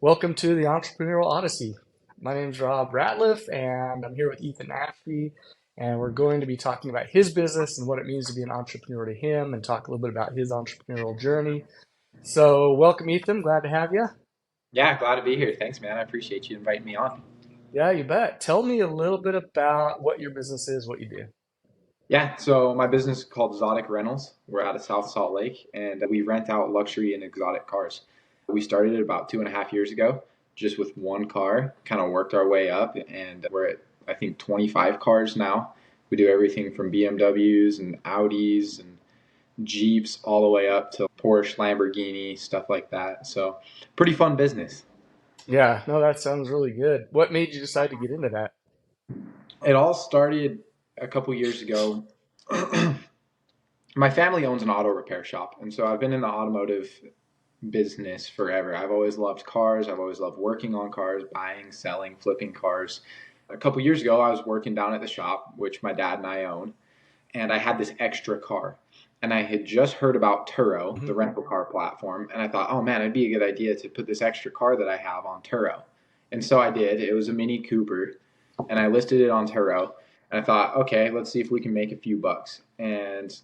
Welcome to the Entrepreneurial Odyssey. My name is Rob Ratliff, and I'm here with Ethan Ashby, and we're going to be talking about his business and what it means to be an entrepreneur to him, and talk a little bit about his entrepreneurial journey. So, welcome, Ethan. Glad to have you. Yeah, glad to be here. Thanks, man. I appreciate you inviting me on. Yeah, you bet. Tell me a little bit about what your business is, what you do. Yeah, so my business is called Zotic Rentals. We're out of South Salt Lake, and we rent out luxury and exotic cars. We started it about 2.5 years ago, just with one car, kind of worked our way up, and we're at, I think, 25 cars now. We do everything from BMWs and Audis and Jeeps all the way up to Porsche, Lamborghini, stuff like that. So, pretty fun business. Yeah, no, that sounds really good. What made you decide to get into that? It all started a couple years ago. My family owns an auto repair shop, and so I've been in the automotive business forever. I've always loved cars. I've always loved working on cars, buying, selling, flipping cars. A couple years ago, I was working down at the shop, which my dad and I own, and I had this extra car. And I had just heard about Turo, the Mhm. rental car platform, and I thought, oh man, it'd be a good idea to put this extra car that I have on Turo. And so I did. It was a Mini Cooper, and I listed it on Turo. And I thought, okay, let's see if we can make a few bucks. And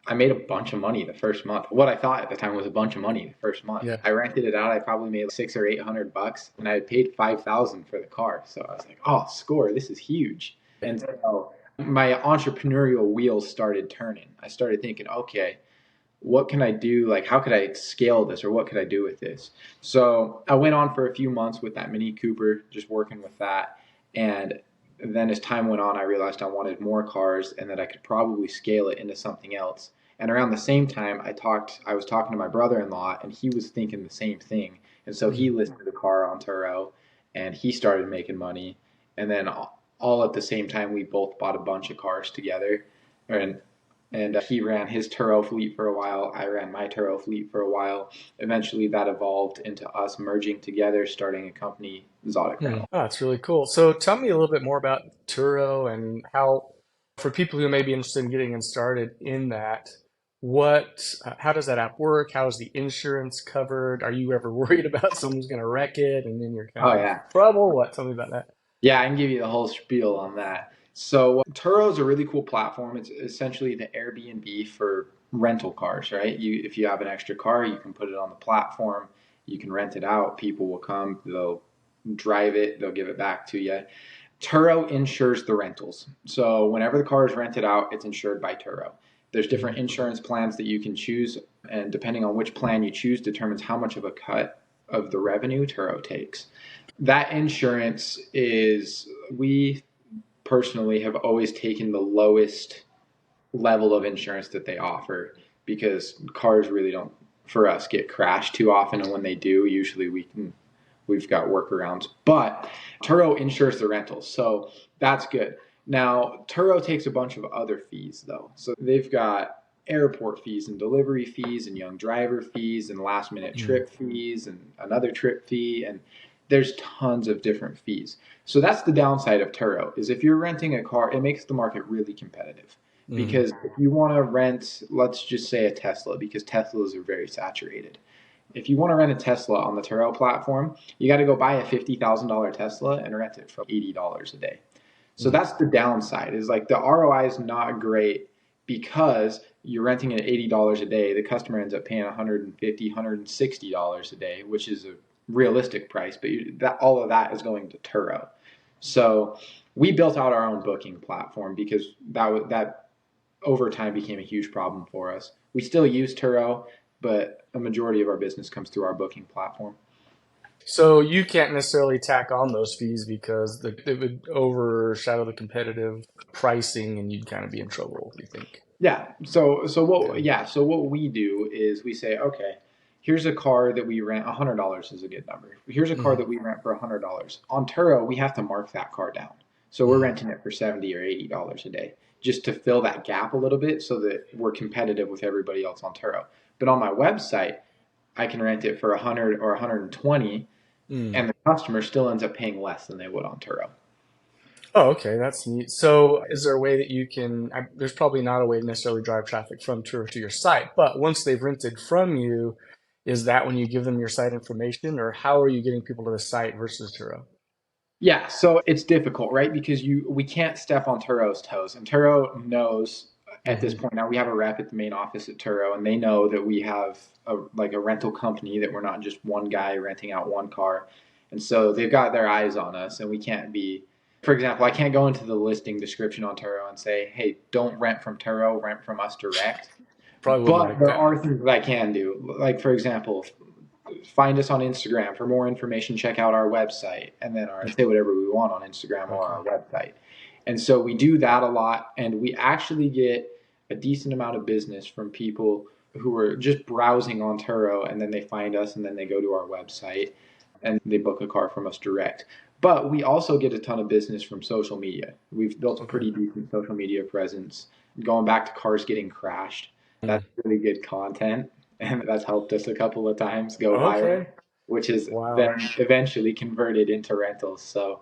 I made a bunch of money the first month. What I thought at the time was a bunch of money the first month. Yeah. I rented it out. I probably made 600 or 800 bucks, and I had paid 5,000 for the car. So I was like, "Oh, score! This is huge." And so my entrepreneurial wheels started turning. I started thinking, okay, what can I do? Like, how could I scale this, or what could I do with this? So I went on for a few months with that Mini Cooper, just working with that, and then as time went on, I realized I wanted more cars and that I could probably scale it into something else. And around the same time, I was talking to my brother-in-law, and he was thinking the same thing. And so he Mhm. listed a car on Turo, and he started making money. And then all at the same time, we both bought a bunch of cars together, and he ran his Turo fleet for a while. I ran my Turo fleet for a while. Eventually, that evolved into us merging together, starting a company, Zotic Hmm. Rental. Oh, that's really cool. So tell me a little bit more about Turo and how, for people who may be interested in getting started in that, how does that app work? How is the insurance covered? Are you ever worried about someone's going to wreck it and then you're kind Oh of in yeah, trouble? What? Tell me about that. yeah, I can give you the whole spiel on that. So Turo is a really cool platform. It's essentially the Airbnb for rental cars, right? If you have an extra car, you can put it on the platform. You can rent it out. People will come. They'll drive it. They'll give it back to you. Turo insures the rentals. So whenever the car is rented out, it's insured by Turo. There's Mhm. different insurance plans that you can choose, and depending on which plan you choose, determines how much of a cut of the revenue Turo takes. That insurance is, we personally have always taken the lowest level of insurance that they offer because cars really don't, for us, get crashed too often. And when they do, usually we've got workarounds. But Turo insures the rentals, so that's good. Now, Turo takes a bunch of other fees though. So they've got airport fees and delivery fees and young driver fees and last minute Mm. trip fees and another trip fee, and there's tons of different fees. So that's the downside of Turo, is if you're renting a car, it makes the market really competitive. Mhm. Because if you want to rent, let's just say a Tesla, because Teslas are very saturated. If you want to rent a Tesla on the Turo platform, you got to go buy a $50,000 Tesla and rent it for $80 a day. So Mm. that's the downside. Is like the ROI is not great because you're renting it at $80 a day. The customer ends up paying $150, $160 a day, which is a realistic price, but that all of that is going to Turo. So we built out our own booking platform because that over time became a huge problem for us. We still use Turo, but a majority of our business comes through our booking platform. So you can't necessarily tack on those fees because it would overshadow the competitive pricing and you'd kind of be in trouble, you think? Yeah. Okay. So what we do is we say, okay, here's a car that we rent. $100 is a good number. Here's a car Mhm. that we rent for $100. On Turo, we have to mark that car down. So we're Mhm. renting it for $70 or $80 a day, just to fill that gap a little bit, so that we're competitive with everybody else on Turo. But on my website, I can rent it for 100 or 120, Mm. and the customer still ends up paying less than they would on Turo. Oh, okay, that's neat. So, is there a way that you can? There's probably not a way to necessarily drive traffic from Turo to your site, but once they've rented from you, Is that when you give them your site information, or how are you getting people to the site versus Turo? Yeah, so it's difficult, right? Because we can't step on Turo's toes, and Turo knows at this Hmm. point. Now we have a rep at the main office at Turo, and they know that we have a rental company, that we're not just one guy renting out one car, and so they've got their eyes on us, and we can't be. For example, I can't go into the listing description on Turo and say, "Hey, don't rent from Turo, rent from us direct." Probably wouldn't But like there that. are things that I can do. Like, for example, find us on Instagram. For more information, check out our website, and then say whatever we want on Instagram or Okay. our website. And so we do that a lot, and we actually get a decent amount of business from people who are just browsing on Turo, and then they find us, and then they go to our website, and they book a car from us direct. But we also get a ton of business from social media. We've built a Okay. pretty decent social media presence. Going back to cars getting crashed, Mm. that's really good content, and that's helped us a couple of times go viral, Okay. which has Wow. then eventually converted into rentals. So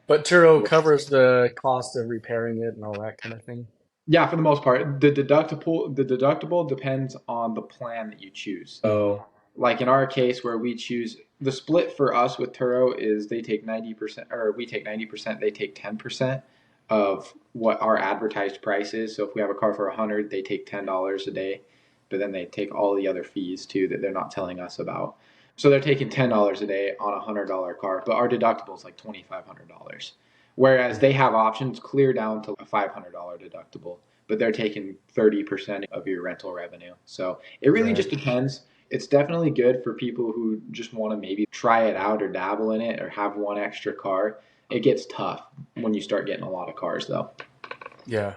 But Turo covers the cost of repairing it and all that kind of thing. yeah, for the most part, the deductible depends on the plan that you choose. Hmm. So like in our case, where we choose, the split for us with Turo is they take 90%, or we take 90%, they take 10% of what our advertised price is. So if we have a car for 100, they take $10 a day, but then they take all the other fees too that they're not telling us about. So they're taking $10 a day on $100 car, but our deductible is like $2,500. Whereas they have options clear down to a $500 deductible, but they're taking 30% of your rental revenue. So it really Right. just depends. It's definitely good for people who just want to maybe try it out or dabble in it or have one extra car. It gets tough when you start getting a lot of cars, though. Yeah.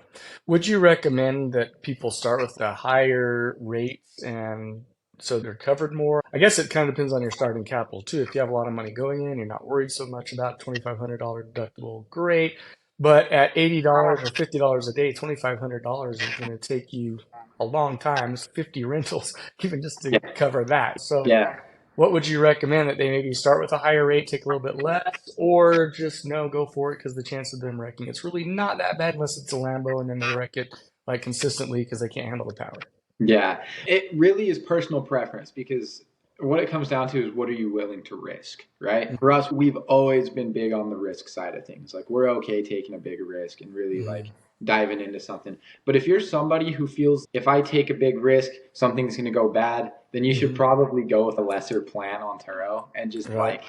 Would you recommend that people start with the higher rates and so they're covered more? I guess it kind of depends on your starting capital too. If you have a lot of money going in, you're not worried so much about $2,500 deductible, great. But at $80 or $50 a day, $2,500 is going to take you a long time. It's 50 rentals, even just to Yeah. cover that. So Yeah. what would you recommend, that they maybe start with a higher rate, take a little bit less, or just no, go for it because the chance of them wrecking it's really not that bad unless it's a Lambo and then they wreck it like consistently because they can't handle the power. Yeah, it really is personal preference because what it comes down to is what are you willing to risk, right? For us, we've always been big on the risk side of things. Like we're okay taking a big risk and really like Mm-hmm. diving into something. But if you're somebody who feels if I take a big risk, something's going to go bad, then you should Mm-hmm. probably go with a lesser plan on Turo and just Right. like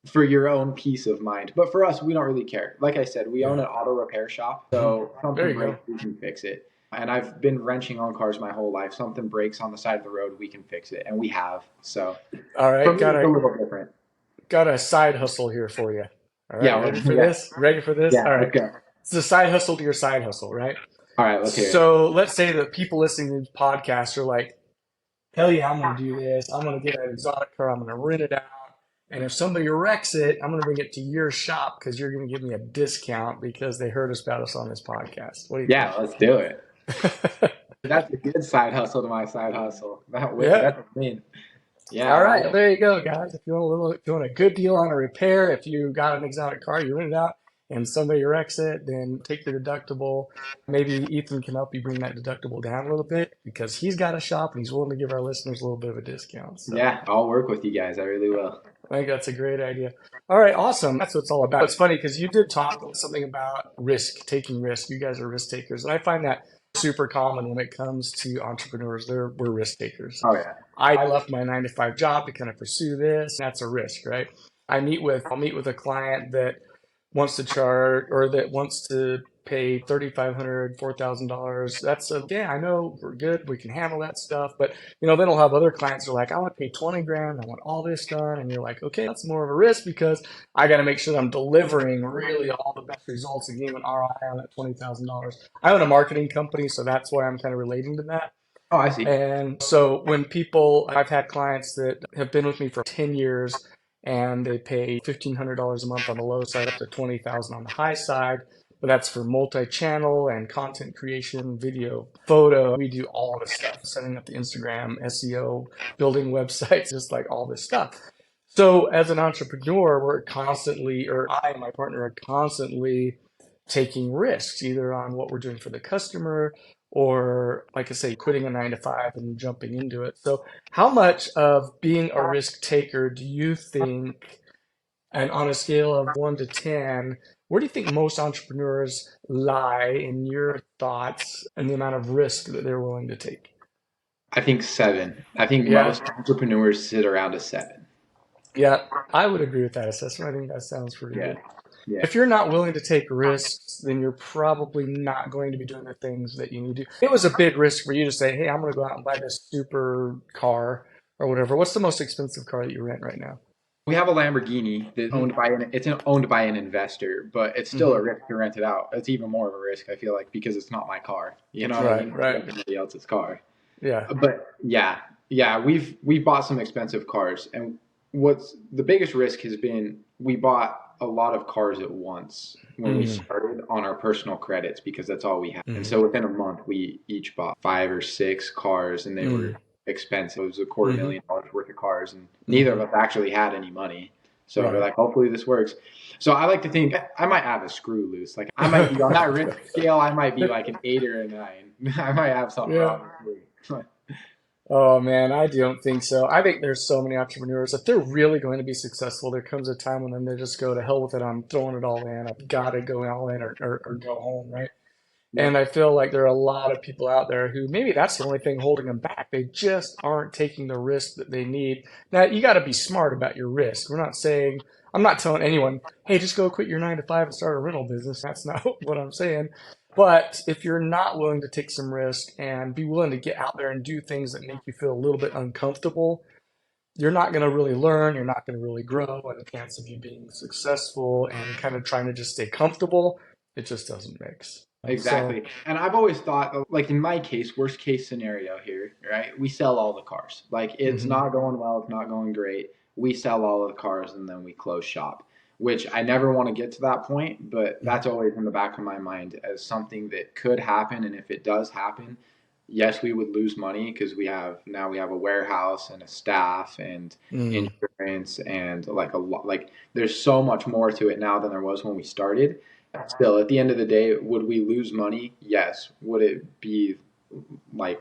for your own peace of mind. But for us, we don't really care. Like I said, we own Yeah. an auto repair shop, Mm-hmm. so There something you go. breaks, we can fix it. And I've been wrenching on cars my whole life. Something breaks on the side of the road, we can fix it, and we have. So All for right. me, it's a little different. Got a side hustle here for you. All right. Yeah, Ready for yeah, this? Ready for this? yeah. All right. Let's go. It's a side hustle to your side hustle, right? All right, let's hear it. So let's say that people listening to this podcast are like, hell yeah, I'm going to do this. I'm going to get an exotic car. I'm going to rent it out. And if somebody wrecks it, I'm going to bring it to your shop because you're going to give me a discount because they heard us about us on this podcast. What do you Yeah, let's do it. think? That's a good side hustle to my side hustle. Yeah. That's a win. Yeah, All I right. like it. There you go, guys. If you want a good deal on a repair, if you got an exotic car, you rent it out and somebody wrecks it, then take your deductible. Maybe Ethan can help you bring that deductible down a little bit because he's got a shop and he's willing to give our listeners a little bit of a discount. So Yeah, I'll work with you guys. I really will. I think that's a great idea. All right, awesome. That's what it's all about. It's funny because you did talk something about risk, taking risk. You guys are risk takers. And I find that super common when it comes to entrepreneurs. We're risk takers. Oh yeah. I left my 9 to 5 job to kind of pursue this. That's a risk, right? I'll meet with a client that wants to charge or that wants to pay $3,500, $4,000. That's yeah, I know we're good. We can handle that stuff. But then I'll have other clients who are like, I want to pay 20 grand. I want all this done. And you're like, okay, that's more of a risk because I got to make sure that I'm delivering really all the best results and getting an ROI on that $20,000. I own a marketing company, so that's why I'm kind of relating to that. Oh, I see. And so I've had clients that have been with me for 10 years and they pay $1,500 a month on the low side, up to 20,000 on the high side. But that's for multi-channel and content creation, video, photo. We do all this stuff, setting up the Instagram, SEO, building websites, just like all this stuff. So as an entrepreneur, we're constantly, or I and my partner are constantly taking risks, either on what we're doing for the customer or like I say, quitting a 9 to 5 and jumping into it. So how much of being a risk taker do you think, and on a scale of 1 to 10, where do you think most entrepreneurs lie in your thoughts and the amount of risk that they're willing to take? I think 7. I think Yeah, most entrepreneurs sit around a 7. yeah, I would agree with that assessment. I think that sounds pretty Yeah. good. Yeah. If you're not willing to take risks, then you're probably not going to be doing the things that you need to. It was a big risk for you to say, "Hey, I'm going to go out and buy this super car or whatever." What's the most expensive car that you rent right now? We have a Lamborghini that's Hmm. owned by an investor, but it's still a Hmm. risk to rent it out. It's even more of a risk, I feel like, because it's not my car. You know what I Right, mean? right. It's somebody else's car. Yeah. But yeah, yeah, we've bought some expensive cars, and what's the biggest risk has been we bought a lot of cars at once when we Mm, started on our personal credits because that's all we had. And mm, so within a month, we each bought 5 or 6 cars, and they were mm, expensive. It was a quarter mm, million dollars worth of cars, and neither of mm. us actually had any money. So we're Right. like, hopefully this works. So I like to think I might have a screw loose. Like I might be on that risk scale. I might be like an 8 or a 9. I might have something Yeah. wrong with me. Oh man, I don't think so. I think there's so many entrepreneurs. If they're really going to be successful, there comes a time when then they just go to hell with it. I'm throwing it all in. I've got to go all in or go home, right? Yeah, And I feel like there are a lot of people out there who maybe that's the only thing holding them back. They just aren't taking the risk that they need. Now, you got to be smart about your risk. We're not saying, I'm not telling anyone, hey, just go quit your 9 to 5 and start a rental business. That's not what I'm saying. But if you're not willing to take some risk and be willing to get out there and do things that make you feel a little bit uncomfortable, you're not going to really learn. You're not going to really grow. And the chance of you being successful and kind of trying to just stay comfortable, it just doesn't mix. So, exactly. And I've always thought, like in my case, worst case scenario here, right? We sell all the cars. Like it's mhm. not going well, it's not going great. We sell all of the cars and then we close shop, which I never want to get to that point, but that's always in the back of my mind as something that could happen. And if it does happen, yes, we would lose money because we have a warehouse and a staff and Mm. insurance and like a lot, like there's so much more to it now than there was when we started. Still, at the end of the day, would we lose money? Yes. Would it be like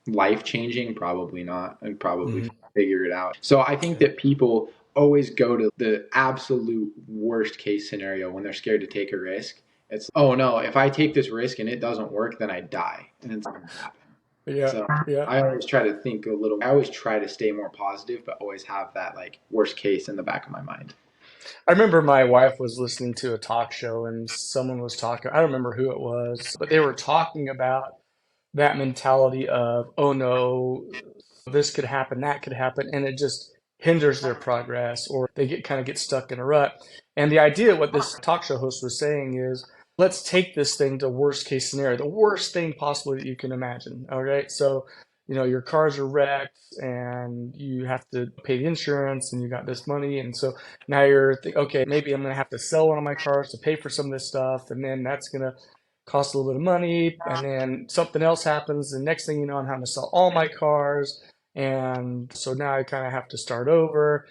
life changing? Probably not. I'd probably Mhm. figure it out. So I think Yeah. that people always go to the absolute worst case scenario when they're scared to take a risk. It's, oh no, if I take this risk and it doesn't work, then I die. And it's not going to happen. Yeah. So Yeah. I always try to think a little, I always try to stay more positive, but always have that like worst case in the back of my mind. I remember my wife was listening to a talk show and someone was talking, I don't remember who it was, but they were talking about that mentality of, oh no, this could happen, that could happen, and it just hinders their progress or they get kind of get stuck in a rut. And the idea, what this talk show host was saying is, let's take this thing to worst case scenario, the worst thing possible that you can imagine. All right. So, your cars are wrecked and you have to pay the insurance and you got this money. And so now you're thinking, okay, maybe I'm going to have to sell one of my cars to pay for some of this stuff. And then that's going to cost a little bit of money, and then something else happens. The next thing you know, I'm having to sell all my cars, and so now I kind of have to start over.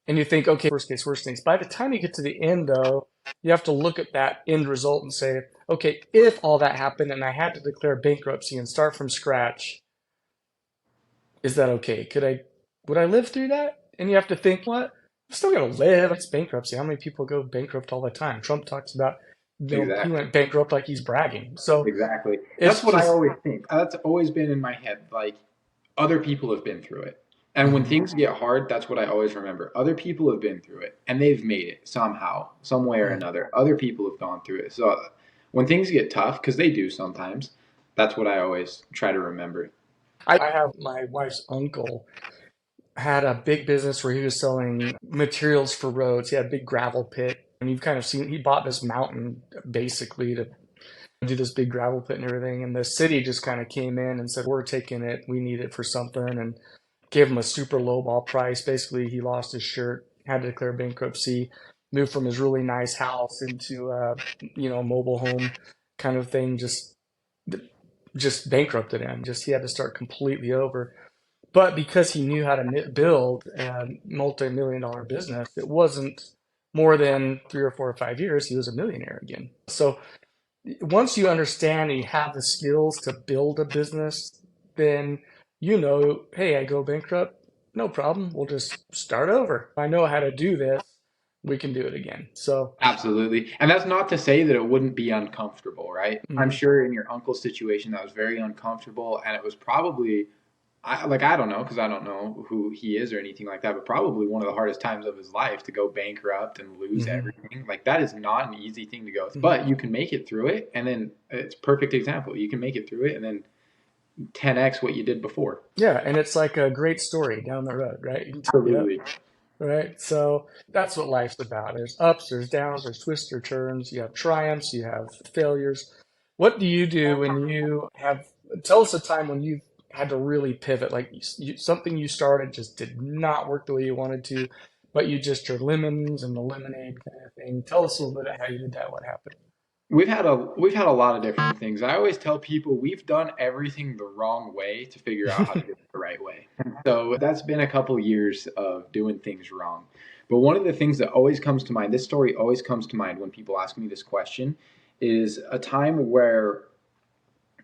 And you think, okay, worst case, worst things. By the time you get to the end, though, you have to look at that end result and say, okay, if all that happened and I had to declare bankruptcy and start from scratch, is that okay? Would I live through that? And you have to think, what? I'm still gonna live. It's bankruptcy. How many people go bankrupt all the time? Trump talks about, he Exactly. went bankrupt like he's bragging. So Exactly. That's it's what I just, always think. That's always been in my head. Like other people have been through it. And when mhm, things get hard, that's what I always remember. Other people have been through it and they've made it somehow, some way or mhm. another. Other people have gone through it. So when things get tough, because they do sometimes, that's what I always try to remember. I have my wife's uncle had a big business where he was selling materials for roads. He had a big gravel pit, and you've kind of seen he bought this mountain basically to do this big gravel pit and everything. And the city just kind of came in and said, "We're taking it. We need it for something," and gave him a super low ball price. Basically, he lost his shirt, had to declare bankruptcy, moved from his really nice house into a mobile home kind of thing. Just bankrupted him. Just he had to start completely over. But because he knew how to build a multi-million dollar business, it wasn't more than 3 or 4 or 5 years, he was a millionaire again. So once you understand and you have the skills to build a business, then you know, hey, I go bankrupt, no problem. We'll just start over. I know how to do this. We can do it again. So, Absolutely. And that's not to say that it wouldn't be uncomfortable, right? I'm mhm, sure in your uncle's situation that was very uncomfortable, and it was probably I don't know because I don't know who he is or anything like that, but probably one of the hardest times of his life to go bankrupt and lose mhm, everything. Like that is not an easy thing to go through, mhm. but you can make it through it, and then it's a perfect example. You can make it through it, and then 10x what you did before. Yeah, and it's like a great story down the road, right? Yep. Absolutely. Right? So that's what life's about. There's ups, there's downs, there's twists or turns. You have triumphs, you have failures. What do you do when you have, tell us a time when you've had to really pivot, like something you started just did not work the way you wanted to, but you just your lemons and the lemonade kind of thing. Tell us a little bit of how you did that, what happened. We've had a lot of different things. I always tell people we've done everything the wrong way to figure out how to do it the right way. So that's been a couple years of doing things wrong. But one of the things that always comes to mind, this story always comes to mind when people ask me this question, is a time where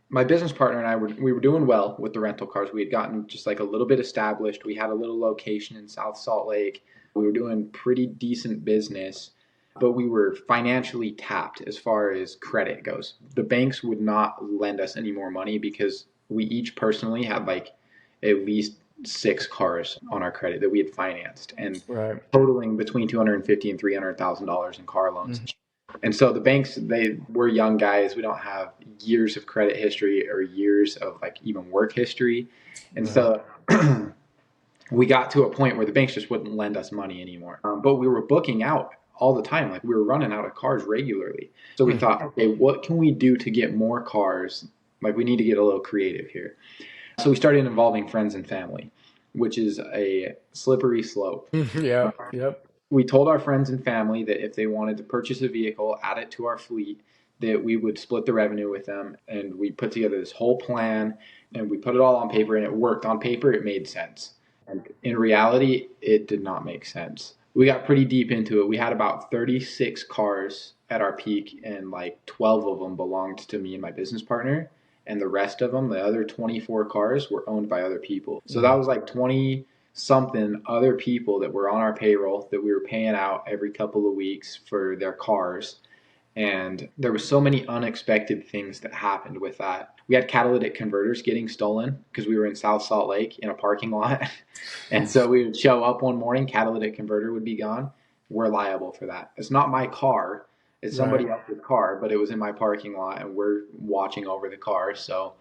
my business partner and we were doing well with the rental cars. We had gotten just like a little bit established. We had a little location in South Salt Lake. We were doing pretty decent business, but we were financially tapped as far as credit goes. The banks would not lend us any more money because we each personally had like at least 6 cars on our credit that we had financed and Right. totaling between 250 and $300,000 in car loans. Mhm. And so the banks, we're young guys. We don't have years of credit history or years of like even work history. And Right. so we got to a point where the banks just wouldn't lend us money anymore. But we were booking out all the time. Like we were running out of cars regularly. So we Hmm. thought, okay, what can we do to get more cars? Like we need to get a little creative here. So we started involving friends and family, which is a slippery slope. Yep. Yep. We told our friends and family that if they wanted to purchase a vehicle, add it to our fleet, that we would split the revenue with them. And we put together this whole plan and we put it all on paper and it worked. On paper, it made sense. And in reality, it did not make sense. We got pretty deep into it. We had about 36 cars at our peak, and like 12 of them belonged to me and my business partner. And the rest of them, the other 24 cars, were owned by other people. So that Mm. was like 20 something other people that were on our payroll that we were paying out every couple of weeks for their cars. And there were so many unexpected things that happened with that. We had catalytic converters getting stolen because we were in South Salt Lake in a parking lot. And so we would show up one morning, catalytic converter would be gone. We're liable for that. It's not my car, it's Right. somebody else's car, but it was in my parking lot and we're watching over the car. So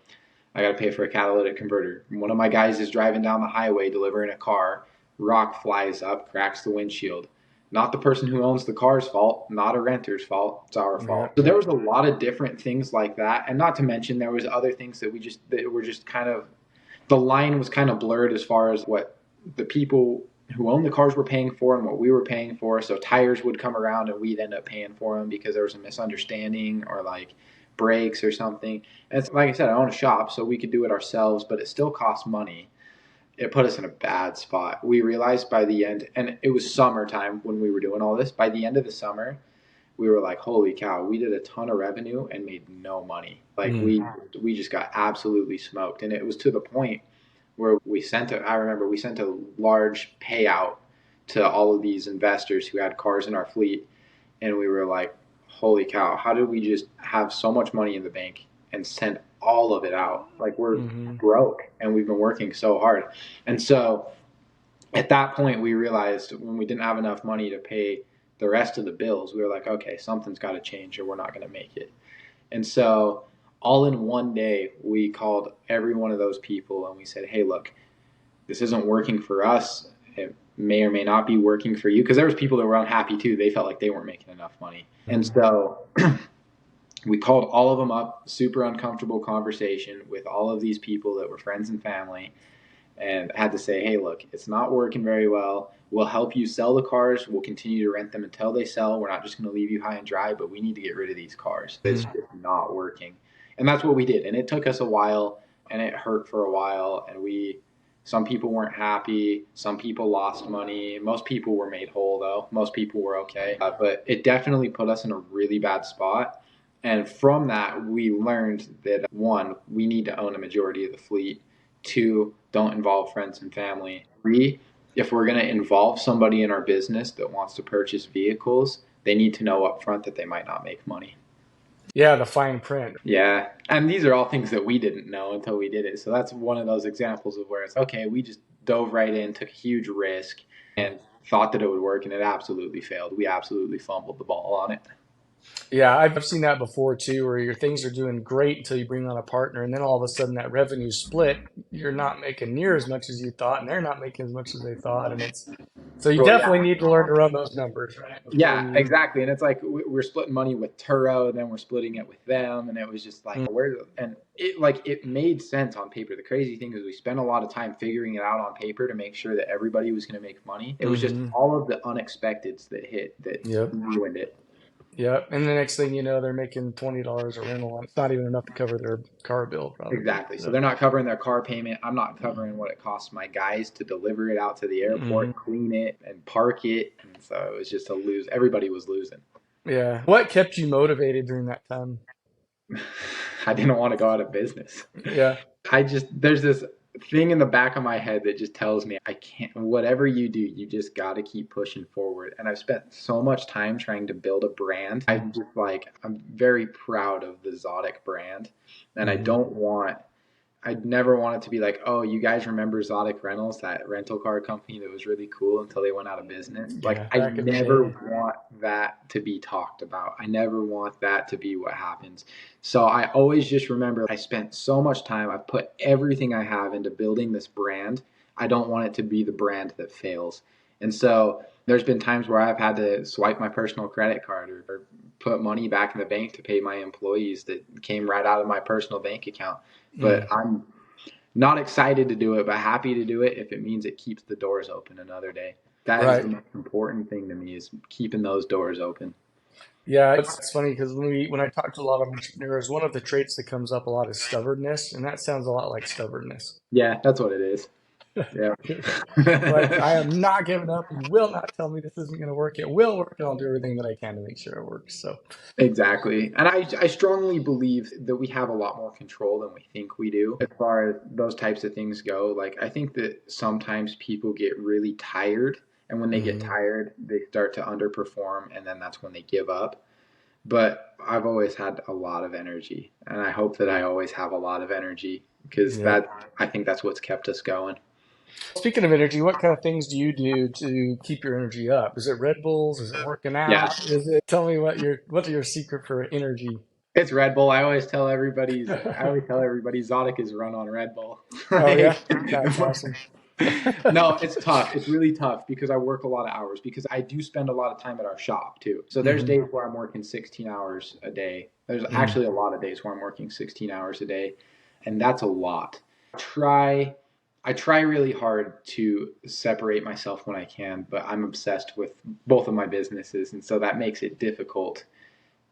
I got to pay for a catalytic converter. One of my guys is driving down the highway delivering a car. Rock flies up, cracks the windshield. Not the person who owns the car's fault, not a renter's fault. It's our fault. Yep. So there Yep. was a lot of different things like that, and not to mention there was other things that were just kind of the line was kind of blurred as far as what the people who owned the cars were paying for and what we were paying for. So tires would come around and we'd end up paying for them because there was a misunderstanding or like brakes or something. And it's, like I said, I own a shop, so we could do it ourselves, but it still costs money. It put us in a bad spot. We realized by the end, and it was summertime when we were doing all this. By the end of the summer, we were like, "Holy cow! We did a ton of revenue and made no money. Like Mm. we just got absolutely smoked." And it was to the point where I remember we sent a large payout to all of these investors who had cars in our fleet, and we were like, holy cow, how did we just have so much money in the bank and send all of it out? Like we're Hmm. broke and we've been working so hard. And so at that point we realized when we didn't have enough money to pay the rest of the bills, we were like, okay, something's got to change or we're not going to make it. And so all in one day, we called every one of those people and we said, hey, look, this isn't working for us. It may or may not be working for you. Because there was people that were unhappy too. They felt like they weren't making enough money. And Hmm. so we called all of them up, super uncomfortable conversation with all of these people that were friends and family, and had to say, hey, look, it's not working very well. We'll help you sell the cars. We'll continue to rent them until they sell. We're not just going to leave you high and dry, but we need to get rid of these cars. It's Hmm. just not working. And that's what we did. And it took us a while and it hurt for a while. And some people weren't happy. Some people lost money. Most people were made whole, though. Most people were okay. But it definitely put us in a really bad spot. And from that, we learned that one, we need to own a majority of the fleet. Two, don't involve friends and family. Three, if we're going to involve somebody in our business that wants to purchase vehicles, they need to know up front that they might not make money. Yeah, the fine print. Yeah. And these are all things that we didn't know until we did it. So that's one of those examples of where it's okay, we just dove right in, took a huge risk, and thought that it would work, and it absolutely failed. We absolutely fumbled the ball on it. Yeah, I've seen that before too, where your things are doing great until you bring on a partner, and then all of a sudden that revenue split, you're not making near as much as you thought, and they're not making as much as they thought, and it's so you Well, definitely yeah. need to learn to run those numbers, right? Before Yeah, you. exactly. And it's like we're splitting money with Turo, and then we're splitting it with them, and it was just like Mm, where and it made sense on paper. The crazy thing is we spent a lot of time figuring it out on paper to make sure that everybody was going to make money. It was just mm-hmm. all of the unexpecteds that hit that Yep. ruined it. Yep. And the next thing you know, they're making $20 a rental, and it's not even enough to cover their car bill, probably. Exactly. So So. they're not covering their car payment. I'm not covering what it costs my guys to deliver it out to the Mhm. airport, clean it, and park it. And so it was just a lose. Everybody was losing. Yeah. What kept you motivated during that time? I didn't want to go out of business. Yeah. There's this thing in the back of my head that just tells me I can't, whatever you do, you just got to keep pushing forward. And I've spent so much time trying to build a brand. I'm very proud of the Zotic brand. And Hmm. I'd never want it to be like, oh, you guys remember Zotic Rentals, that rental car company that was really cool until they went out of business? Like, Yeah. I Back in the never day. want that to be talked about. I never want that to be what happens. So I always just remember I spent so much time, I've put everything I have into building this brand. I don't want it to be the brand that fails. And so there's been times where I've had to swipe my personal credit card or put money back in the bank to pay my employees that came right out of my personal bank account, but Mm. I'm not excited to do it, but happy to do it if it means it keeps the doors open another day. That is the Right. most important thing to me is keeping those doors open. Yeah, it's funny because when I talk to a lot of entrepreneurs, one of the traits that comes up a lot is stubbornness, and that sounds a lot like stubbornness. Yeah, that's what it is. Yeah. Like I am not giving up. You will not tell me this isn't going to work. It will work, and I'll do everything that I can to make sure it works. So, Exactly. And I strongly believe that we have a lot more control than we think we do as far as those types of things go. Like, I think that sometimes people get really tired. And when they get mhm. tired, they start to underperform. And then that's when they give up. But I've always had a lot of energy. And I hope that I always have a lot of energy because Yep. I think that's what's kept us going. Speaking of energy, what kind of things do you do to keep your energy up? Is it Red Bulls? Is it working Yeah. out? Is it? Tell me what's your secret for energy? It's Red Bull. I always tell everybody Zotic is run on Red Bull. Oh Like, yeah, that's awesome. no, it's tough. It's really tough because I work a lot of hours because I do spend a lot of time at our shop too. So there's Hmm. days where I'm working 16 hours a day. There's actually a lot of days where I'm working 16 hours a day, and that's a lot. Try I try really hard to separate myself when I can, but I'm obsessed with both of my businesses, and so that makes it difficult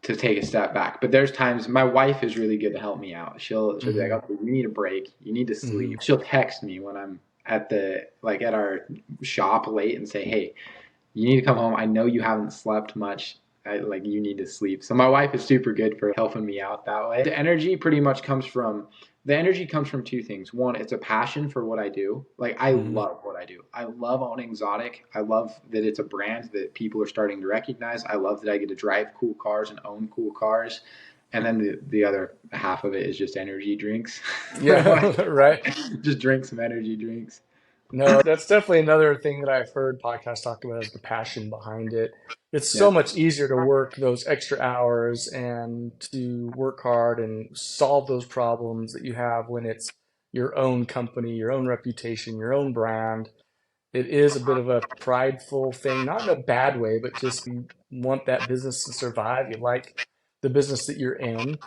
to take a step back. But there's times my wife is really good to help me out. She'll be like, Hmm. okay, you need a break, you need to Hmm. sleep. She'll text me when I'm at our shop late and say, hey, you need to come home. I know you haven't slept much. You need to sleep. So my wife is super good for helping me out that way. The energy comes from two things. One, it's a passion for what I do. Like I Hmm. love what I do. I love owning Exotic. I love that it's a brand that people are starting to recognize. I love that I get to drive cool cars and own cool cars. And then the other half of it is just energy drinks. Yeah, right. Just drink some energy drinks. No, that's definitely another thing that I've heard podcasts talk about is the passion behind it. It's Yeah. so much easier to work those extra hours and to work hard and solve those problems that you have when it's your own company, your own reputation, your own brand. It is a bit of a prideful thing, not in a bad way, but just you want that business to survive. You like the business that you're in.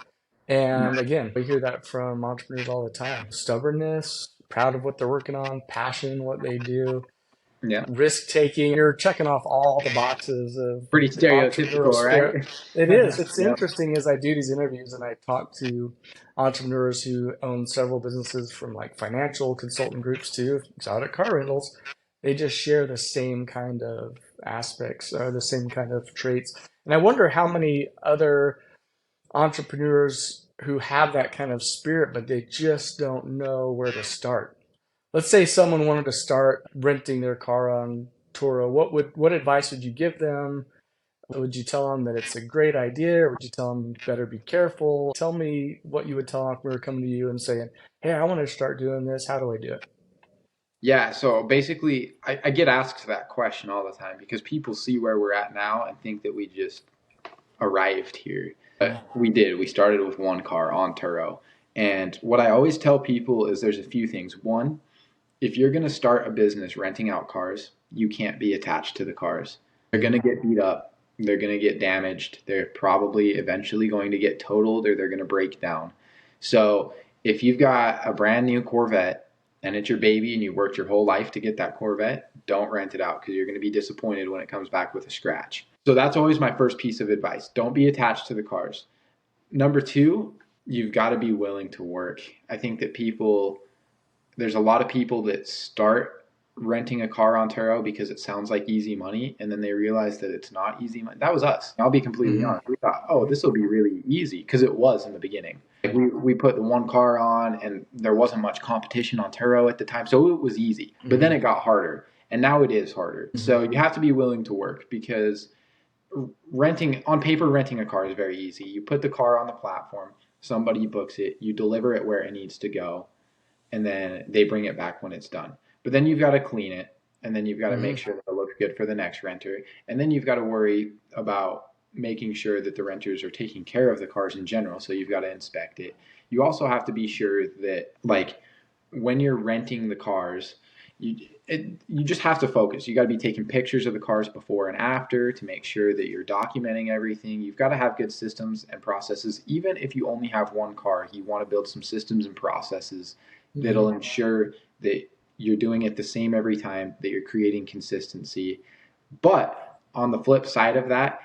And again, we hear that from entrepreneurs all the time. Stubbornness, proud of what they're working on, passion, what they do, Yeah. risk taking. You're checking off all the boxes of Pretty the entrepreneurial stereotypical, spirit. right? It is. It's Yeah. interesting as I do these interviews and I talk to entrepreneurs who own several businesses from like financial consultant groups to exotic car rentals. They just share the same kind of aspects or the same kind of traits. And I wonder how many other entrepreneurs who have that kind of spirit, but they just don't know where to start. Let's say someone wanted to start renting their car on Turo. What advice would you give them? Would you tell them that it's a great idea, or would you tell them better be careful? Tell me what you would tell them if we were coming to you and saying, "Hey, I want to start doing this. How do I do it?" Yeah, so basically, I get asked that question all the time because people see where we're at now and think that we just arrived here. But we did. We started with one car on Turo. And what I always tell people is there's a few things. One, if you're going to start a business renting out cars, you can't be attached to the cars. They're going to get beat up. They're going to get damaged. They're probably eventually going to get totaled or they're going to break down. So if you've got a brand new Corvette and it's your baby and you worked your whole life to get that Corvette, don't rent it out because you're going to be disappointed when it comes back with a scratch. So that's always my first piece of advice. Don't be attached to the cars. Number two, you've got to be willing to work. I think that there's a lot of people that start renting a car on Turo because it sounds like easy money, and then they realize that it's not easy money. That was us. I'll be completely honest. We thought, oh, this will be really easy because it was in the beginning. Like we put the one car on, and there wasn't much competition on Turo at the time, so it was easy. But then it got harder, and now it is harder. So you have to be willing to work because renting on paper, renting a car is very easy. You put the car on the platform, somebody books it, you deliver it where it needs to go, and then they bring it back when it's done. But then you've got to clean it, and then you've got to make sure that it looks good for the next renter, and then you've got to worry about making sure that the renters are taking care of the cars in general. So you've got to inspect it. You also have to be sure that, like, when you're renting the cars, you just have to focus. You got to be taking pictures of the cars before and after to make sure that you're documenting everything. You've got to have good systems and processes. Even if you only have one car, you want to build some systems and processes that'll ensure that you're doing it the same every time, that you're creating consistency. But on the flip side of that,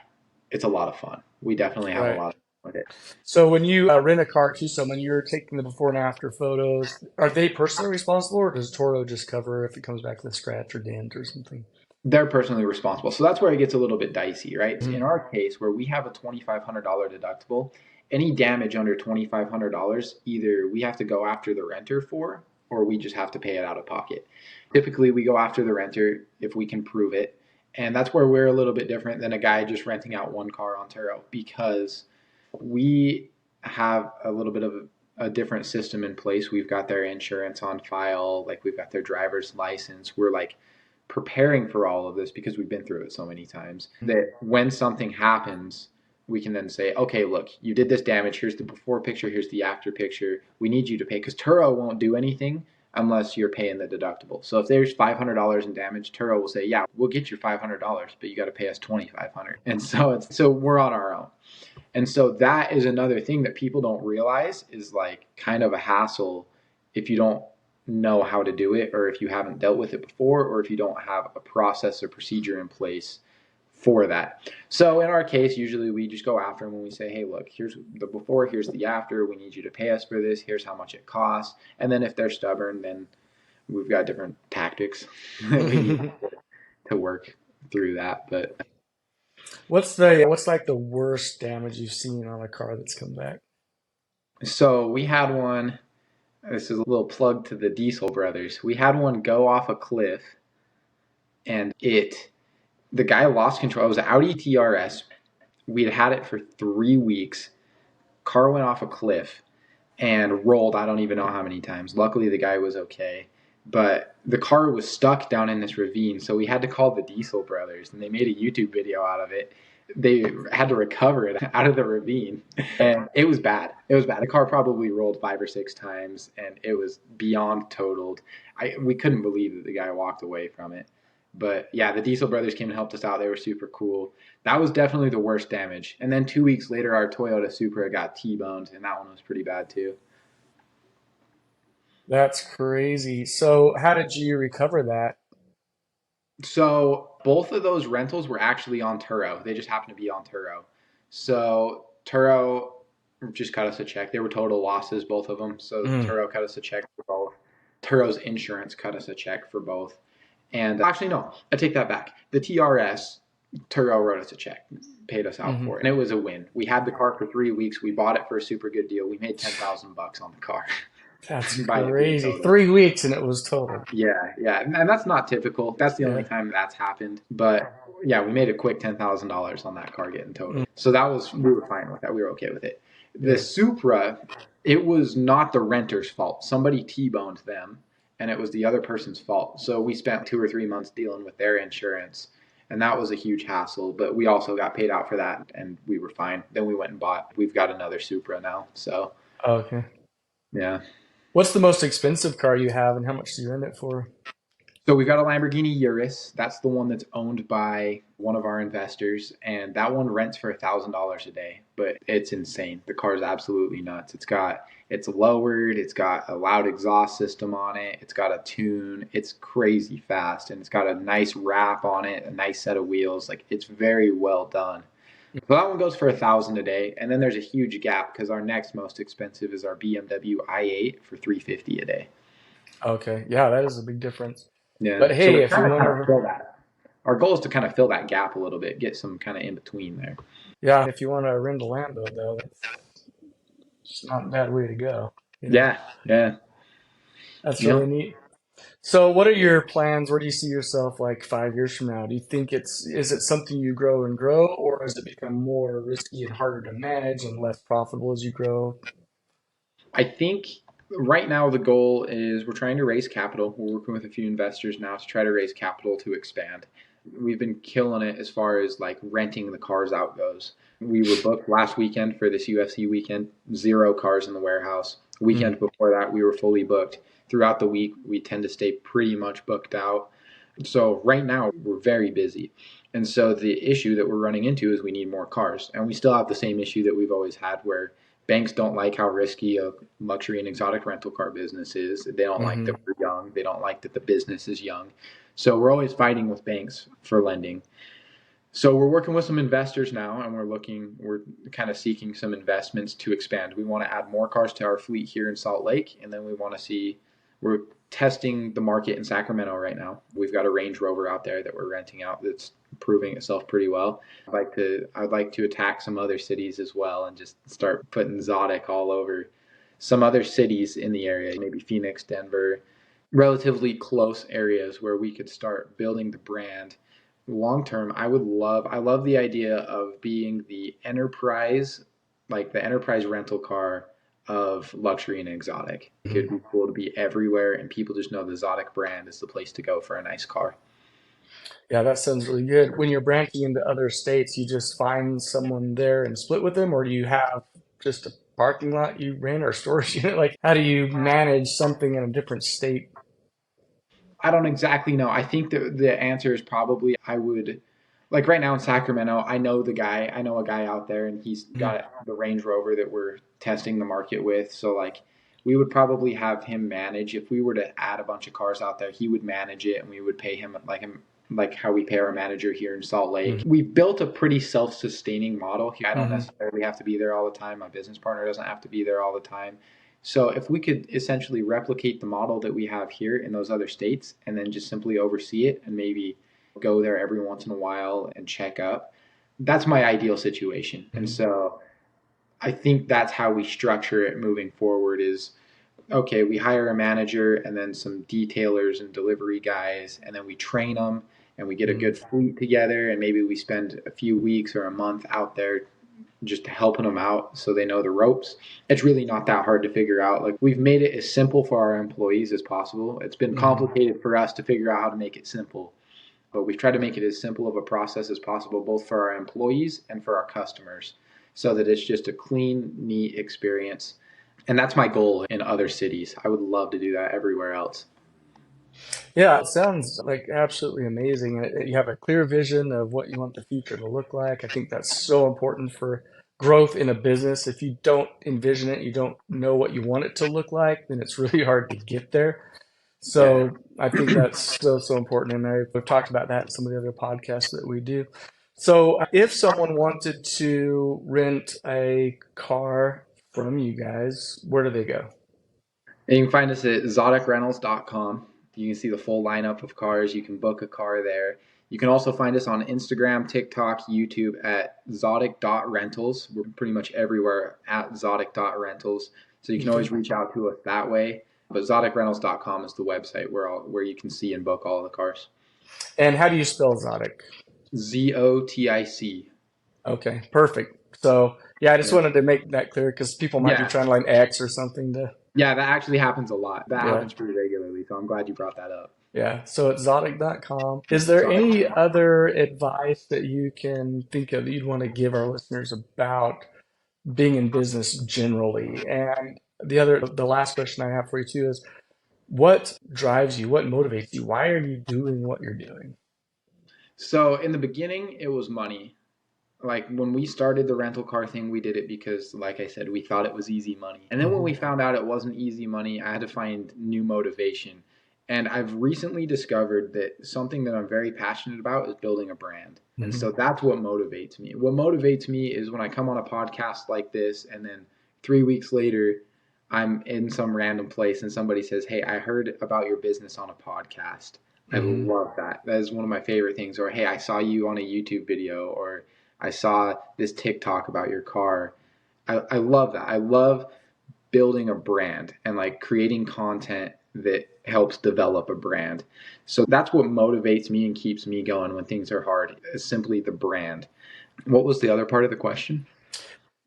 it's a lot of fun. We definitely have a Right. lot of fun with it. So when you rent a car to someone, you're taking the before and after photos. Are they personally responsible, or does Toro just cover if it comes back with a scratch or dent or something? They're personally responsible. So that's where it gets a little bit dicey, right? In Mhm. our case, where we have a $2,500 deductible, any damage under $2,500, either we have to go after the renter for, or we just have to pay it out of pocket. Typically, we go after the renter if we can prove it. And that's where we're a little bit different than a guy just renting out one car on Turo because we have a little bit of a different system in place. We've got their insurance on file, like we've got their driver's license. We're like preparing for all of this because we've been through it so many times that when something happens, we can then say, okay, look, you did this damage. Here's the before picture. Here's the after picture. We need you to pay because Turo won't do anything unless you're paying the deductible. So if there's $500 in damage, Turo will say, yeah, we'll get you $500, but you got to pay us $2,500. And so we're on our own. And so that is another thing that people don't realize is like kind of a hassle if you don't know how to do it or if you haven't dealt with it before or if you don't have a process or procedure in place for that. So in our case, usually we just go after them when we say, hey, look, here's the before, here's the after. We need you to pay us for this. Here's how much it costs. And then if they're stubborn, then we've got different tactics that we use to work through that. But What's like the worst damage you've seen on a car that's come back? so we had one. This is a little plug to the Diesel brothers. We had one go off a cliff, and the guy lost control. It was an Audi TRS. We'd had it for 3 weeks. Car went off a cliff and rolled. I don't even know how many times. Luckily, the guy was okay. But the car was stuck down in this ravine, so we had to call the Diesel brothers, and they made a YouTube video out of it. They had to recover it out of the ravine, and it was bad. It was bad. The car probably rolled 5 or 6 times, and it was beyond totaled. We couldn't believe that the guy walked away from it. But yeah, the Diesel brothers came and helped us out. They were super cool. That was definitely the worst damage. And then 2 weeks later, our Toyota Supra got T-boned, and that one was pretty bad too. That's crazy. So how did you recover that? So both of those rentals were actually on Turo. They just happened to be on Turo. So Turo just cut us a check. They were total losses, both of them. So Mm. Turo cut us a check for both. Turo's insurance cut us a check for both. And actually, no, I take that back. The TRS, Turo wrote us a check, paid us out Hmm. for it, and it was a win. We had the car for 3 weeks. We bought it for a super good deal. We made $10,000 on the car That's by it being crazy. totaled. 3 weeks and it was totaled. Yeah, yeah, and that's not typical. That's the only Yeah. time that's happened. But yeah, we made a quick $10,000 on that car getting Mm. totaled. So that was we were fine with that. We were okay with it. The Yeah. Supra, it was not the renter's fault. Somebody T-boned them, and it was the other person's fault. So we spent 2 or 3 months dealing with their insurance, and that was a huge hassle. But we also got paid out for that, and we were fine. Then we went and bought. We've got another Supra now. So Okay. yeah. What's the most expensive car you have and how much do you rent it for? So we've got a Lamborghini Urus. That's the one that's owned by one of our investors, and that one rents for $1,000 a day. But it's insane. The car is absolutely nuts. It's lowered. It's got a loud exhaust system on it. It's got a tune. It's crazy fast, and it's got a nice wrap on it, a nice set of wheels. Like it's very well done. So that one goes for 1,000 a day, and then there's a huge gap because our next most expensive is our BMW i8 for 350 a day. Okay. Yeah, that is a big difference. Yeah. But So hey, we're if you want trying to to, fill that. Our goal is to kind of fill that gap a little bit, get some kind of in between there. yeah, if you want to rent a Lambo though, it's not a bad way to go. You know, Yeah. Yeah. that's You really know, neat. So what are your plans? Where do you see yourself like 5 years from now? Do you think is it something you grow and grow, or has it become more risky and harder to manage and less profitable as you grow? I think right now the goal is we're trying to raise capital. We're working with a few investors now to try to raise capital to expand. We've been killing it as far as like renting the cars out goes. We were booked last weekend for this UFC weekend, 0 cars in the warehouse. Mm. Weekend before that, we were fully booked. Throughout the week, we tend to stay pretty much booked out. So right now, we're very busy. And so the issue that we're running into is we need more cars. And we still have the same issue that we've always had where banks don't like how risky a luxury and exotic rental car business is. They don't like that Hmm. we're young. They don't like that the business is young. So we're always fighting with banks for lending. So we're working with some investors now, and we're kind of seeking some investments to expand. We want to add more cars to our fleet here in Salt Lake, and then we're testing the market in Sacramento right now. We've got a Range Rover out there that we're renting out that's proving itself pretty well. I'd like to attack some other cities as well and just start putting Zotic all over some other cities in the area, maybe Phoenix, Denver, relatively close areas where we could start building the brand long term. I love the idea of being the enterprise, like the enterprise rental car of luxury and exotic. It Hmm. could be cool to be everywhere and people just know the Zotic brand is the place to go for a nice car. Yeah, that sounds really good. When you're branching into other states, you just find someone there and split with them, or do you have just a parking lot you rent or storage unit? Like, how do you manage something in a different state? I don't exactly know. I think that the answer is probably I would like right now in Sacramento, I know the guy. I know a guy out there and he's Mhm. got the Range Rover that we're testing the market with. So like we would probably have him manage if we were to add a bunch of cars out there, he would manage it and we would pay him like how we pay our manager here in Salt Mhm. Lake. We've built a pretty self-sustaining model. I don't Mhm. necessarily have to be there all the time. My business partner doesn't have to be there all the time. So if we could essentially replicate the model that we have here in those other states and then just simply oversee it and maybe go there every once in a while and check up, that's my ideal situation. And Mhm. so I think that's how we structure it moving forward is okay, we hire a manager and then some detailers and delivery guys and then we train them and we get a Mhm. good fleet together and maybe we spend a few weeks or a month out there just helping them out so they know the ropes. It's really not that hard to figure out. Like we've made it as simple for our employees as possible. It's been Mhm. complicated for us to figure out how to make it simple, but we've tried to make it as simple of a process as possible, both for our employees and for our customers, so that it's just a clean, neat experience. And that's my goal in other cities. I would love to do that everywhere else. Yeah, it sounds like absolutely amazing. You have a clear vision of what you want the future to look like. I think that's so important for growth in a business. If you don't envision it, you don't know what you want it to look like, then it's really hard to get there. Yeah. So I think that's so important. And we've talked about that in some of the other podcasts that we do. So if someone wanted to rent a car from you guys, where do they go? And you can find us at zoticrentals.com. You can see the full lineup of cars. You can book a car there. You can also find us on Instagram, TikTok, YouTube at Zotic.rentals. We're pretty much everywhere at Zotic.rentals. So you can Okay. always reach out to us that way. But ZoticRentals.com is the website where you can see and book all the cars. And how do you spell Zotic? Zotic. Okay, perfect. So yeah, I just Yeah. wanted to make that clear because people might be Yeah. trying to like X or something to, Yeah, that actually happens a lot. That yeah. happens pretty regularly. So I'm glad you brought that up. Yeah, so it's Zotic.com. Is there any Zotic. other advice that you can think of that you'd want to give our listeners about being in business generally? And the last question I have for you too is what drives you? What motivates you? Why are you doing what you're doing? So in the beginning, it was money. Like when we started the rental car thing, we did it because, like I said, we thought it was easy money. And then when Hmm. we found out it wasn't easy money, I had to find new motivation. And I've recently discovered that something that I'm very passionate about is building a brand. And Hmm. so that's what motivates me. What motivates me is when I come on a podcast like this, and then 3 weeks later, I'm in some random place and somebody says, "Hey, I heard about your business on a podcast." I Hmm. love that. That is one of my favorite things. Or, "Hey, I saw you on a YouTube video," or "I saw this TikTok about your car." I love that. I love building a brand and like creating content that helps develop a brand. So that's what motivates me and keeps me going when things are hard, is simply the brand. What was the other part of the question?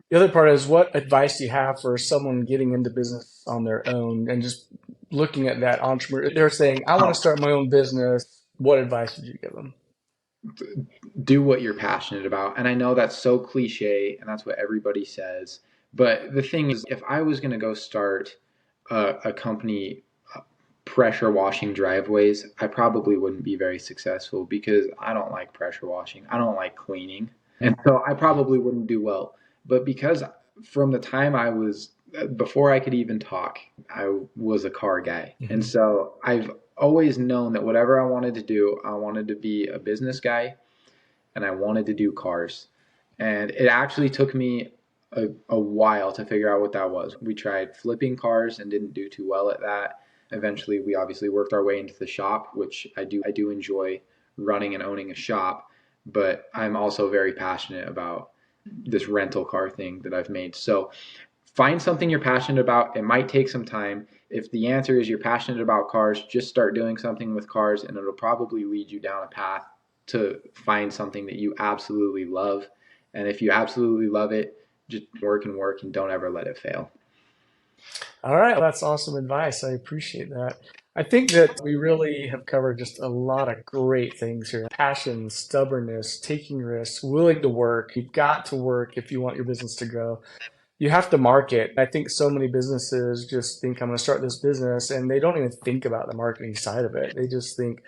The other part is what advice do you have for someone getting into business on their own and just looking at that entrepreneur? They're saying, I want to Oh, start my own business. What advice would you give them? do what you're passionate about. And I know that's so cliche and that's what everybody says. But the thing is, if I was going to go start a company pressure washing driveways, I probably wouldn't be very successful because I don't like pressure washing. I don't like cleaning. And so I probably wouldn't do well. But because from the time I was, before I could even talk, I was a car guy. And Hmm. so I've always known that whatever I wanted to do, I wanted to be a business guy and I wanted to do cars. And it actually took me a while to figure out what that was. We tried flipping cars and didn't do too well at that. Eventually, we obviously worked our way into the shop, which I do. I do enjoy running and owning a shop, but I'm also very passionate about this rental car thing that I've made. So find something you're passionate about. It might take some time. If the answer is you're passionate about cars, just start doing something with cars and it'll probably lead you down a path to find something that you absolutely love. And if you absolutely love it, just work and don't ever let it fail. All right, well, that's awesome advice. I appreciate that. I think that we really have covered just a lot of great things here. Passion, stubbornness, taking risks, willing to work. You've got to work if you want your business to grow. You have to market. I think so many businesses just think I'm going to start this business and they don't even think about the marketing side of it. They just think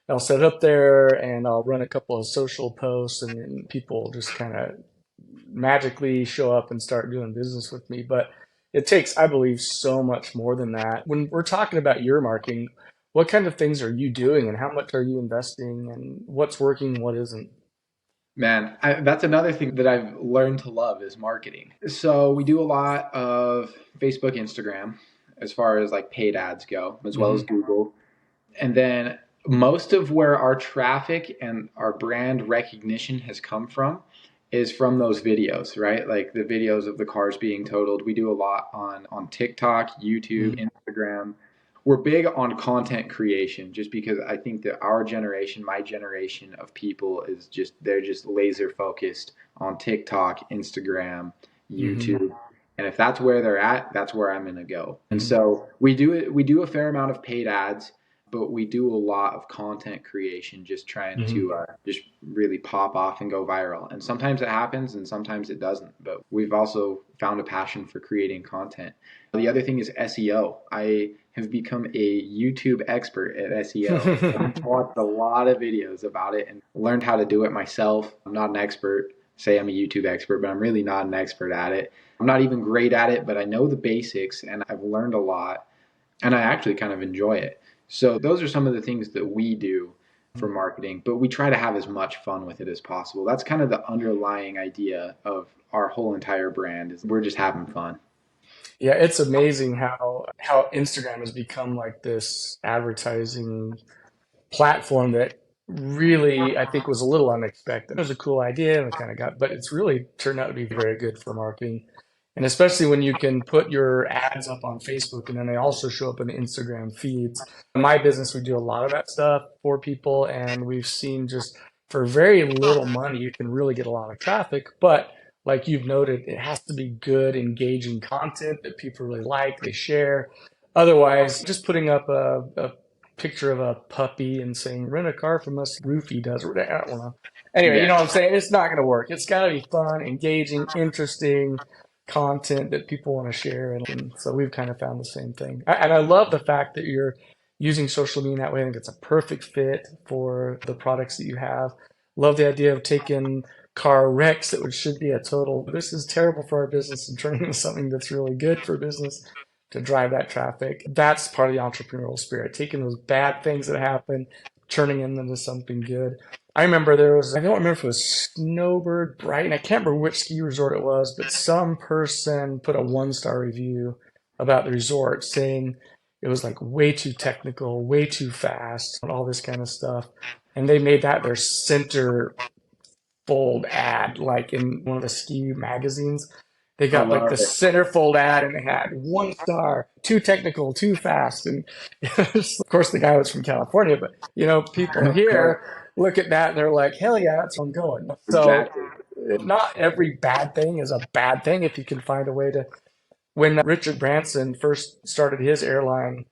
I'll set it up there and I'll run a couple of social posts and then people just kind of magically show up and start doing business with me. But it takes, I believe, so much more than that. When we're talking about your marketing, what kind of things are you doing and how much are you investing and what's working, what isn't? Man, that's another thing that I've learned to love is marketing. So we do a lot of Facebook, Instagram, as far as like paid ads go, as well as Hmm. Google. And then most of where our traffic and our brand recognition has come from is from those videos, right? Like the videos of the cars being totaled. We do a lot on TikTok, YouTube, Hmm. Instagram. We're big on content creation just because I think that our generation, my generation of people is just they're just laser focused on TikTok, Instagram, Hmm. YouTube. And if that's where they're at, that's where I'm going to go. And Hmm. so we do a fair amount of paid ads, but we do a lot of content creation, just trying Hmm. to just really pop off and go viral. And sometimes it happens, and sometimes it doesn't. But we've also found a passion for creating content. The other thing is SEO. I have become a YouTube expert at SEO. I've watched a lot of videos about it and learned how to do it myself. I'm not an expert. Say I'm a YouTube expert, but I'm really not an expert at it. I'm not even great at it, but I know the basics and I've learned a lot and I actually kind of enjoy it. So those are some of the things that we do for marketing, but we try to have as much fun with it as possible. That's kind of the underlying idea of our whole entire brand is we're just having fun. Yeah, it's amazing how Instagram has become like this advertising platform that really, I think, was a little unexpected. It was a cool idea and it kind of got, but it's really turned out to be very good for marketing. And especially when you can put your ads up on Facebook and then they also show up in the Instagram feeds. In my business, we do a lot of that stuff for people, and we've seen just for very little money, you can really get a lot of traffic. But like you've noted, it has to be good, engaging content that people really like, they share. Otherwise, just putting up a picture of a puppy and saying, rent a car from us, Roofy does, or I don't know. Anyway, you Yeah. know what I'm saying? It's not going to work. It's got to be fun, engaging, interesting content that people want to share. And so we've kind of found the same thing. And I love the fact that you're using social media that way. I think it's a perfect fit for the products that you have. Love the idea of taking car wrecks that would should be a total, this is terrible for our business, and turning into something that's really good for business to drive that traffic. That's part of the entrepreneurial spirit, taking those bad things that happen, turning them into something good. I remember there was, I don't remember if it was Snowbird, Brighton, I can't remember which ski resort it was, but some person put a 1-star review about the resort saying it was like way too technical, way too fast, and all this kind of stuff. And they made that their center fold ad, like in one of the ski magazines. They I got like the love it. centerfold ad and they had 1 star, too technical, too fast. And of course, the guy was from California, but you know, people Of course. here look at that and they're like, hell yeah, that's where I'm going. So, Exactly. not every bad thing is a bad thing if you can find a way to. When Richard Branson first started his airline,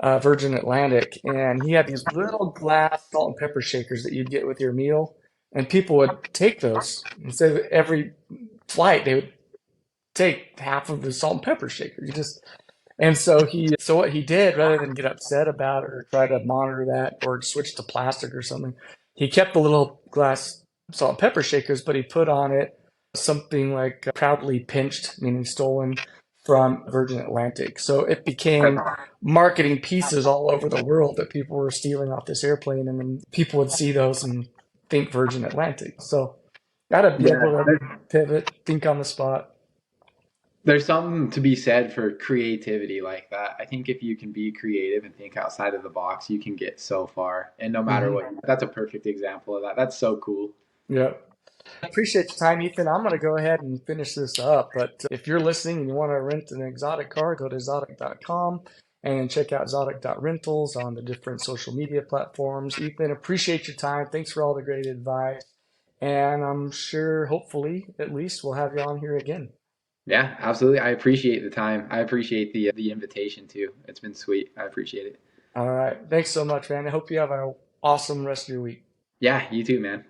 Virgin Atlantic, and he had these little glass salt and pepper shakers that you'd get with your meal, and people would take those instead of every flight. They would take half of the salt and pepper shaker. You just and so what he did, rather than get upset about it or try to monitor that or switch to plastic or something, he kept the little glass salt and pepper shakers, but he put on it something like proudly pinched, meaning stolen from Virgin Atlantic. So it That's became marketing pieces all over the world that people were stealing off this airplane, and then people would see those and think Virgin Atlantic. So gotta be able to yeah. pivot, think on the spot. There's something to be said for creativity like that. I think if you can be creative and think outside of the box, you can get so far. And no matter Hmm. what, that's a perfect example of that. That's so cool. Yeah. I appreciate your time, Ethan. I'm going to go ahead and finish this up. But if you're listening and you want to rent an exotic car, go to Zotic.com and check out Zotic.rentals on the different social media platforms. Ethan, appreciate your time. Thanks for all the great advice. And I'm sure, hopefully, at least we'll have you on here again. Yeah, absolutely. I appreciate the time. I appreciate the invitation too. It's been sweet. I appreciate it. All right. Thanks so much, man. I hope you have an awesome rest of your week. Yeah, you too, man.